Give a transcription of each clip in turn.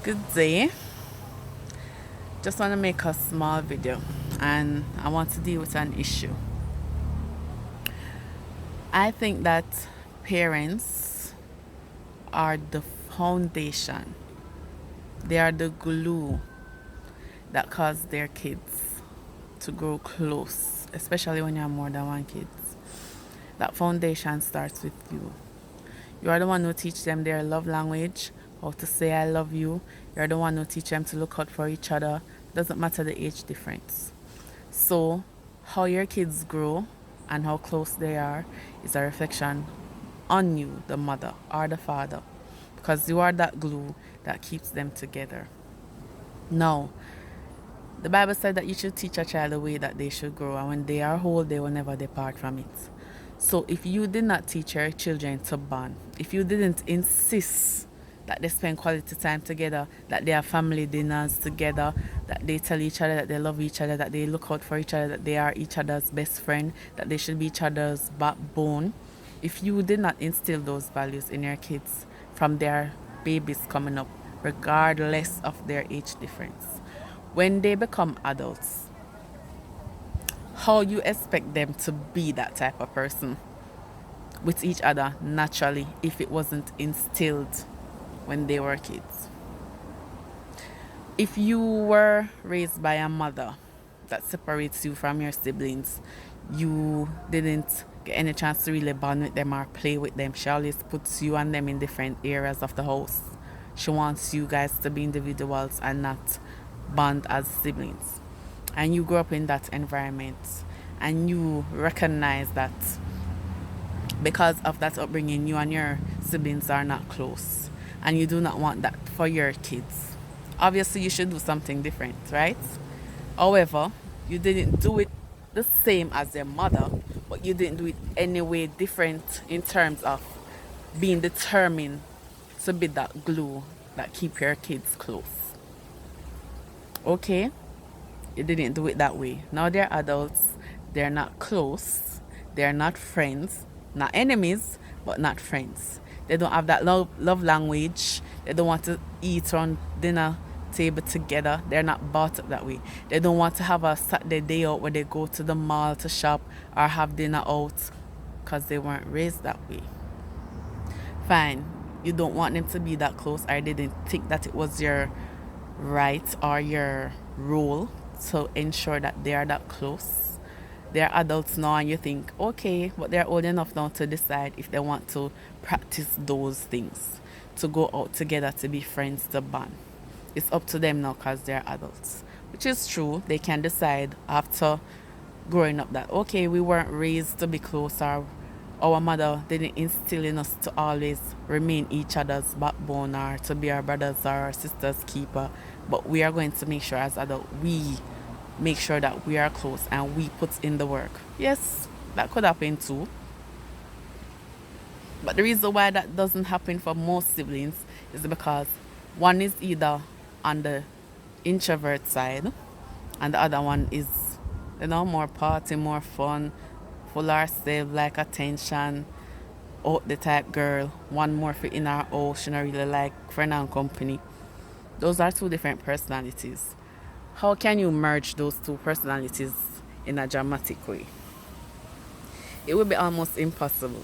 Good day. Just want to make a small video and I want to deal with an issue. I think that parents are the foundation, they are the glue that cause their kids to grow close, especially when you have more than one kid. That foundation starts with you. You are the one who teach them their love language, how to say I love you. You're the one who teach them to look out for each other. Doesn't matter the age difference. So, how your kids grow and how close they are is a reflection on you, the mother or the father, because you are that glue that keeps them together. Now, the Bible said that you should teach a child the way that they should grow, and when they are old, they will never depart from it. So, if you did not teach your children to bond, if you didn't insist that they spend quality time together, that they have family dinners together, that they tell each other that they love each other, that they look out for each other, that they are each other's best friend, that they should be each other's backbone. If you did not instill those values in your kids from their babies coming up, regardless of their age difference, when they become adults, how you expect them to be that type of person with each other naturally if it wasn't instilled when they were kids? If you were raised by a mother that separates you from your siblings, you didn't get any chance to really bond with them or play with them. She always puts you and them in different areas of the house. She wants you guys to be individuals and not bond as siblings. And you grew up in that environment and you recognize that because of that upbringing, you and your siblings are not close and you do not want that for your kids. Obviously, you should do something different, right? However, you didn't do it the same as your mother, but you didn't do it any way different in terms of being determined to be that glue that keep your kids close. Okay? You didn't do it that way. Now they're adults, they're not close, they're not friends, not enemies, but not friends. They don't have that love language. They don't want to eat on dinner table together. They're not brought up that way. They don't want to have a Saturday day out where they go to the mall to shop or have dinner out because they weren't raised that way. Fine. You don't want them to be that close, or they didn't think that it was your right or your role to ensure that they are that close. They're adults now and you think, okay, but they're old enough now to decide if they want to practice those things, to go out together, to be friends, to bond. It's up to them now because they're adults, which is true. They can decide after growing up that, okay, we weren't raised to be close, or our mother didn't instill in us to always remain each other's backbone or to be our brothers or our sisters' keeper, but we are going to make sure as adults we make sure that we are close and we put in the work. Yes, that could happen too. But the reason why that doesn't happen for most siblings is because one is either on the introvert side and the other one is, more party, more fun, full herself, like attention, out the type girl. One more fit in her house, she not really like friend and company. Those are two different personalities. How can you merge those two personalities in a dramatic way? It would be almost impossible.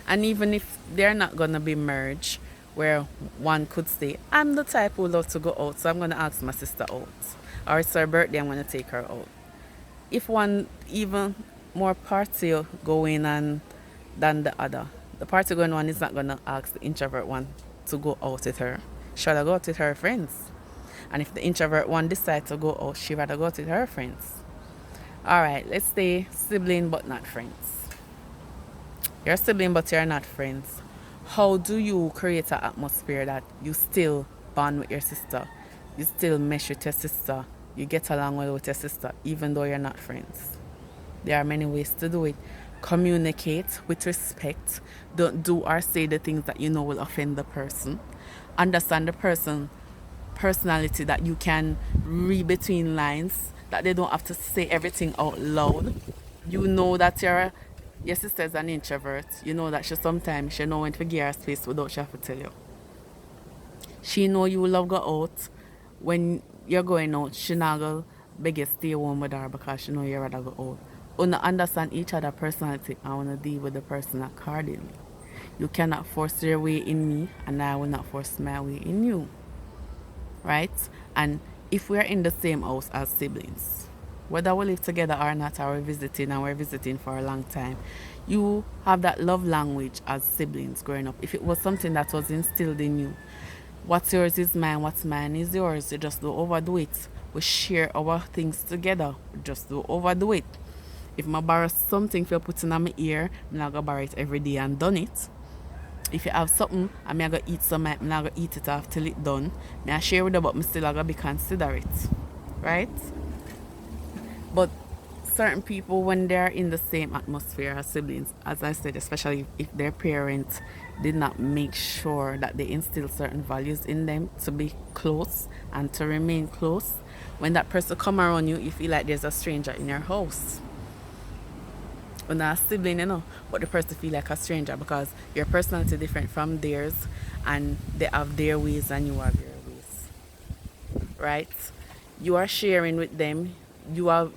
And even if they're not gonna be merged, where one could say, I'm the type who loves to go out, so I'm gonna ask my sister out. Or it's her birthday, I'm gonna take her out. If one even more party going on than the other, the party going one is not gonna ask the introvert one to go out with her. She'll go out with her friends. And if the introvert one decides to go out, she'd rather go out with her friends. Alright, let's stay sibling but not friends. You're a sibling but you're not friends. How do you create an atmosphere that you still bond with your sister? You still mesh with your sister. You get along well with your sister even though you're not friends. There are many ways to do it. Communicate with respect. Don't do or say the things that you know will offend the person. Understand the person personality, that you can read between lines, that they don't have to say everything out loud. You know that your sister is an introvert. You know that she sometimes she know when to give her space without she have to tell you. She know you love go out. When you're going out, she not go beg you stay home with her because she know you rather go out. Wanna understand each other personality and wanna deal with the person accordingly. You cannot force your way in me, and I will not force my way in you. Right? And if we're in the same house as siblings, whether we live together or not, or we're visiting and we're visiting for a long time, you have that love language as siblings growing up. If it was something that was instilled in you, what's yours is mine, what's mine is yours. You just don't overdo it. We share our things together. We just don't overdo it. If I borrow something for putting on my ear, I'm not gonna borrow it every day and done it. If you have something and me I go eat some, I'm not gonna eat it off till it done. Me I share with you, but me still I gotta be considerate. Right? But certain people, when they're in the same atmosphere as siblings, as I said, especially if their parents did not make sure that they instill certain values in them to be close and to remain close, when that person come around you, you feel like there's a stranger in your house. When a sibling, but the person feel like a stranger because your personality different from theirs, and they have their ways and you have your ways. Right? You are sharing with them. You have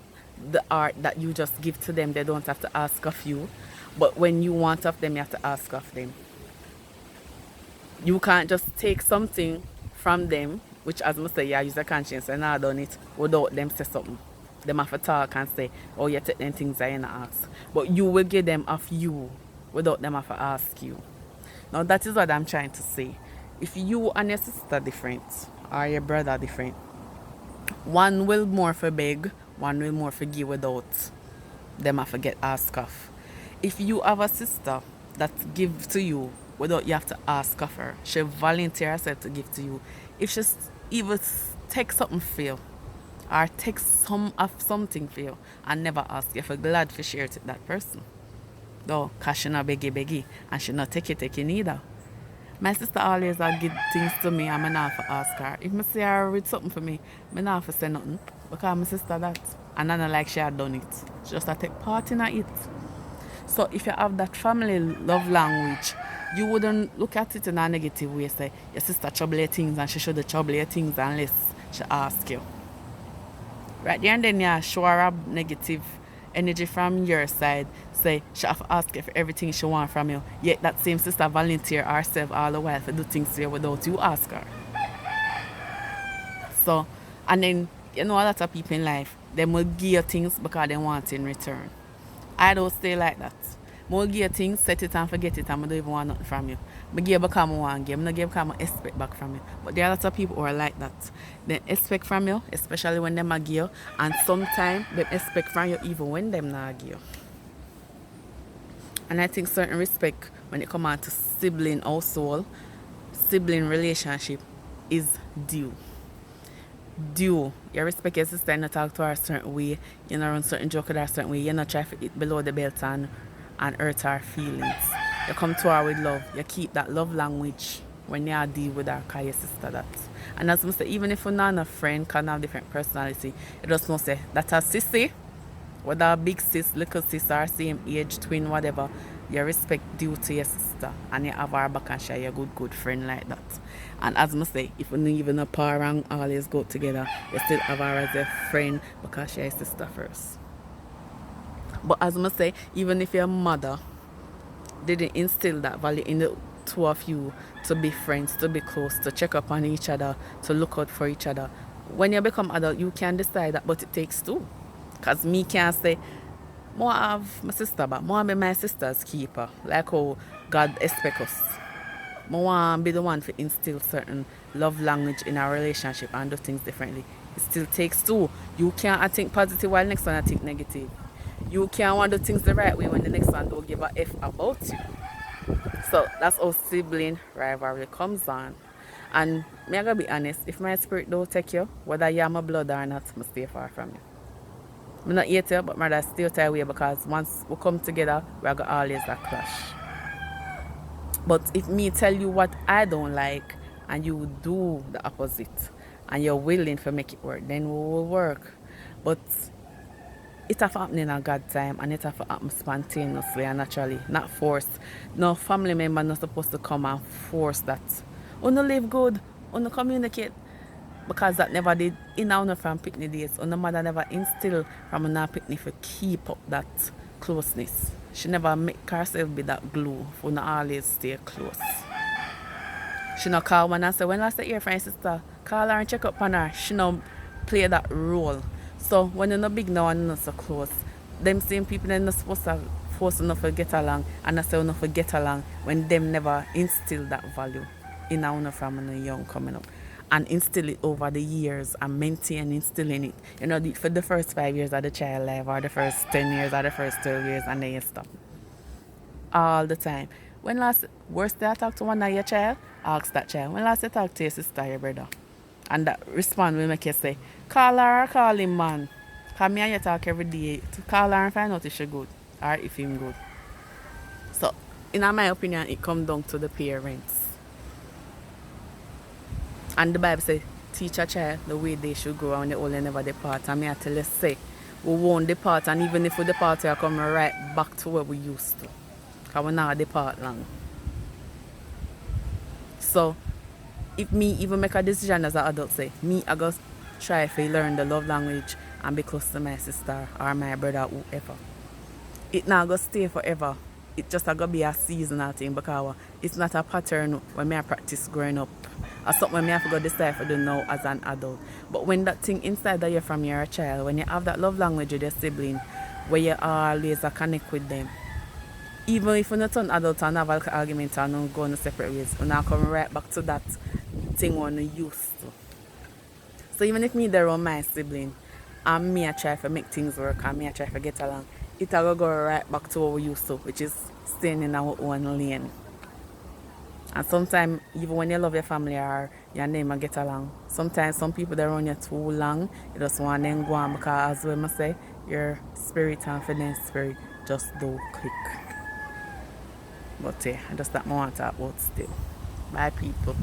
the art that you just give to them. They don't have to ask of you. But when you want of them, you have to ask of them. You can't just take something from them, which as I say, you use a conscience and I done it without them say something. Them have to talk and say, oh, you take them things I ain't ask. But you will give them of you without them have to ask you. Now that is what I'm trying to say. If you and your sister different or your brother different, one will more for beg, one will more for give without them have to get asked of. If you have a sister that give to you without you have to ask of her, she volunteer herself to give to you. If she even take something for you or take some of something for you and never ask, you feel glad to share it with that person. Though, because she not beggy and she not take it neither. My sister always give things to me and I not have to ask her. If I see her read something for me, I not have to say nothing because my sister that. And I not like she had done it. She just take part in it. So if you have that family love language, you wouldn't look at it in a negative way. Say, your sister trouble your things and she should trouble your things unless she ask you. Right there and then you show her a negative energy from your side. Say she have to ask you for everything she want from you. Yet that same sister volunteer herself all the while to do things for you without you ask her. So, and then a lot of people in life, they will give you things because they want in return. I don't stay like that. I will give you things, set it and forget it, and I don't even want nothing from you. I give because I want to give. I don't give because I expect back from you. But there are lots of people who are like that. They expect from you, especially when they give you, and sometimes they expect from you even when they not give you. And I think certain respect when it comes on to sibling household, sibling relationship is due. You respect your sister and not talk to her a certain way, you know, run certain joke with her a certain way, you not try to eat below the belt and hurt her feelings. You come to her with love, you keep that love language when you deal with her because your sister that. And as I say, even if you're not a friend, can have different personality, you just know say that a sissy, whether a big sis, little sis, or same age, twin, whatever, you respect due to your sister and you have her back and share your good friend like that. And as I say, if you even a pair and always go together, you still have her as a friend because she's your sister first. But as I say, even if your mother didn't instill that value in the two of you to be friends, to be close, to check up on each other, to look out for each other, when you become adult, you can decide that, but it takes two. Because me can't say, more have my sister, but more be my sister's keeper, like how God expects us. I want to be the one to instill certain love language in our relationship and do things differently. It still takes two. You can't think positive while the next one I think negative. You can't want to do things the right way when the next one don't give a F about you. So that's how sibling rivalry comes on. And me I gotta be honest, if my spirit don't take you, whether you're my blood or not, I stay far from you. I'm not hate you, but rather stay out away because once we come together, we're gonna always a clash. But if me tell you what I don't like and you do the opposite and you're willing to make it work, then we will work. But it have happened in a God time and it have happened spontaneously and naturally, not forced. No family member not supposed to come and force that. Oh, no live good. on communicate because that never did in our from picnic days. On the mother never instill from our picnic to keep up that closeness. She never make herself be that glue for not always stay close. She no call one and say, when last hear from your sister, call her and check up on her. She no play that role. So when you're not big now and not so close, them same people they're not supposed to force enough to get along and not say enough to get along when them never instill that value in our family young coming up. And instill it over the years and maintain instilling it. You know, for the first 5 years of the child life or the first 10 years or the first 12 years and then you stop. All the time. When last worst day I talk to one of your child, ask that child. When last you talk to your sister, your brother? And that respond will make you say, call her or call him, man. Because me and you talk every day. To call her and find out if she good or if him good. So, in my opinion, it comes down to the parents. And the Bible says, teach a child the way they should go and they only never depart. And me I tell you, say, we won't depart. And even if we depart, we are coming right back to where we used to. Because we not depart long. So, if me even make a decision as an adult, say, me I go try to learn the love language and be close to my sister or my brother, whoever. It not go stay forever. It just going to be a seasonal thing because it's not a pattern when I practice growing up. Or something I have to go decide to do now as an adult. But when that thing inside of you from your child, when you have that love language with your sibling, where you always connect with them, even if you're not an adult and have an argument and go in separate ways, you're not come right back to that thing when you used to. So even if me there on my sibling, and me I try to make things work and me I try to get along, it'll go right back to what we used to, which is staying in our own lane. And sometimes, even when you love your family or your name and get along, sometimes some people they run you too long, you just want them go on because as we must say, your spirit and feeling spirit just do click. But yeah, just that I want to talk about still. Bye people.